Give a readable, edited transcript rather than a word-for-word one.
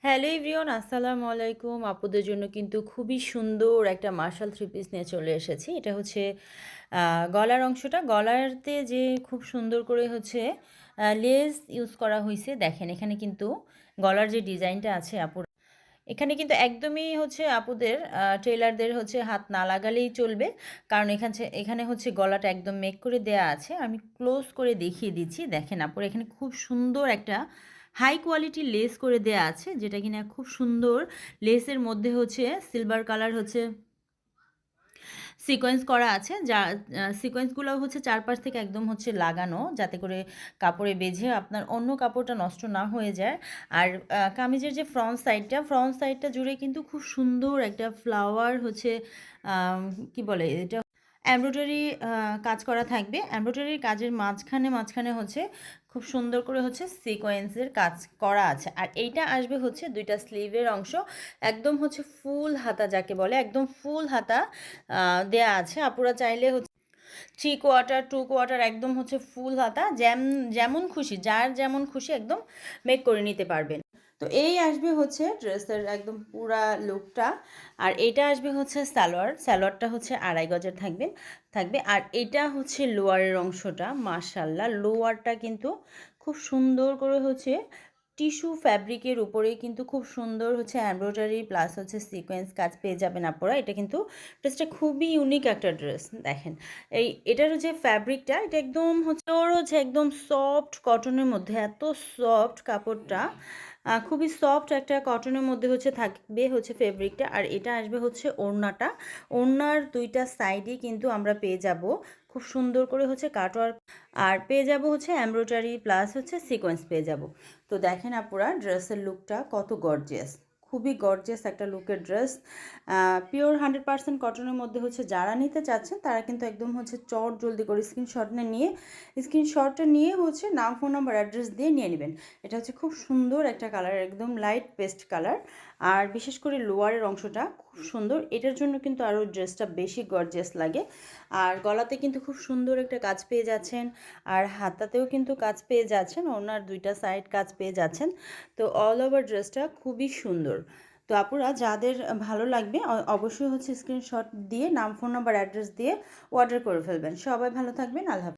Hello everyone, আসসালামু আলাইকুম। আপুদের জন্য কিন্তু খুবই সুন্দর একটা মার্শাল থ্রি পিস নিয়ে চলে এসেছি। এটা হচ্ছে গলার অংশটা, গলাতে যে খুব সুন্দর করে হচ্ছে লেস ইউজ করা হয়েছে। দেখেন এখানে কিন্তু গলার যে ডিজাইনটা আছে আপুর, এখানে কিন্তু একদমই হচ্ছে আপুদের টেলারদের হচ্ছে হাত না লাগালেই চলবে, কারণ এখানে হচ্ছে গলাটা একদম মেক করে দেয়া আছে। আমি ক্লোজ করে দেখিয়ে দিচ্ছি। দেখেন আপুর এখানে খুব সুন্দর একটা হাই কোয়ালিটি লেস করে দেয়া আছে, যেটা কিনা খুব সুন্দর। লেসের মধ্যে হচ্ছে সিলভার কালার হচ্ছে সিকোয়েন্স করা আছে, যা সিকোয়েন্সগুলো হচ্ছে চারপাশ থেকে একদম হচ্ছে লাগানো, যাতে করে কাপড়ে বেঁধে আপনার অন্য কাপড়টা নষ্ট না হয়ে যায়। আর কামিজের যে ফ্রন্ট সাইডটা জুড়ে কিন্তু খুব সুন্দর একটা ফ্লাওয়ার হচ্ছে কি বলে এটা, এমব্রয়ডারি কাজ করা থাকবে। এমব্রয়ডারির কাজের মাঝখানে হচ্ছে খুব সুন্দর করে হচ্ছে সিকোয়েন্সের কাজ করা আছে। আর এইটা আসবে হচ্ছে দুইটা স্লিভের অংশ, একদম হচ্ছে ফুল হাতা যাকে বলে, একদম ফুল হাতা দেয়া আছে। আপুরা চাইলে হচ্ছে 3 কোয়ার্টার 2 কোয়ার্টার একদম হচ্ছে ফুল হাতা, যেমন খুশি, যার যেমন খুশি একদম মেক করে নিতে পারবেন। তো এই আসবে হচ্ছে ড্রেসের একদম পুরা লুকটা। আর এইটা আসবে হচ্ছে সালোয়ারটা হচ্ছে 2.5 গজের থাকবে। আর এটা হচ্ছে লোয়ারের অংশটা। মাশাল্লাহ, লোয়ারটা কিন্তু খুব সুন্দর করে হচ্ছে টিস্যু ফ্যাব্রিকের উপরে কিন্তু খুব সুন্দর হচ্ছে এমব্রয়ডারি প্লাস হচ্ছে সিকোয়েন্স কাজ পেয়ে যাবেন আপনারা। এটা কিন্তু ড্রেসটা খুবই ইউনিক একটা ড্রেস। দেখেন এটার যে ফ্যাব্রিকটা, এটা একদম হচ্ছে ওর হচ্ছে একদম সফট কটনের মধ্যে, এত সফট কাপড়টা, খুবই সফট একটা কটনের মধ্যে হচ্ছে থাকবে হচ্ছে ফেব্রিকটা। আর এটা আসবে হচ্ছে ওড়নাটা, ওড়নার দুইটা সাইডে কিন্তু আমরা পেয়ে যাব খুব সুন্দর করে হচ্ছে কাটওয়ার্ক, আর পেয়ে যাব হচ্ছে এমব্রয়ডারি প্লাস হচ্ছে সিকোয়েন্স পেয়ে যাব। তো দেখেন আপুরা ড্রেসের লুকটা কত গর্জিয়াস, খুবই গর্জিয়াস একটা লুকের ড্রেস। পিওর 100% কটনের মধ্যে হচ্ছে যারা নিতে চাচ্ছেন তারা কিন্তু একদম হচ্ছে জলদি করে স্ক্রিনশটটা নিয়ে হচ্ছে নাম, ফোন নাম্বার, অ্যাড্রেস দিয়ে নিয়ে নেবেন। এটা হচ্ছে খুব সুন্দর একটা কালার, একদম লাইট পেস্ট কালার। আর বিশেষ করে লোয়ারের অংশটা খুব সুন্দর, এটার জন্য কিন্তু আরও ড্রেসটা বেশি গর্জিয়াস লাগে। আর গলাতে কিন্তু খুব সুন্দর একটা কাজ পেয়ে যাচ্ছেন, আর হাতাতেও কিন্তু কাজ পেয়ে যাচ্ছেন, ওনার দুইটা সাইড কাজ পেয়ে যাচ্ছেন। তো অল ওভার ড্রেসটা খুবই সুন্দর। তো আপুরা যাদের ভালো লাগবে অবশ্যই হচ্ছে স্ক্রিনশট দিয়ে নাম, ফোন নাম্বার, অ্যাড্রেস দিয়ে অর্ডার করে ফেলবেন। সবাই ভালো থাকবেন। আল্লাহ হাফেজ।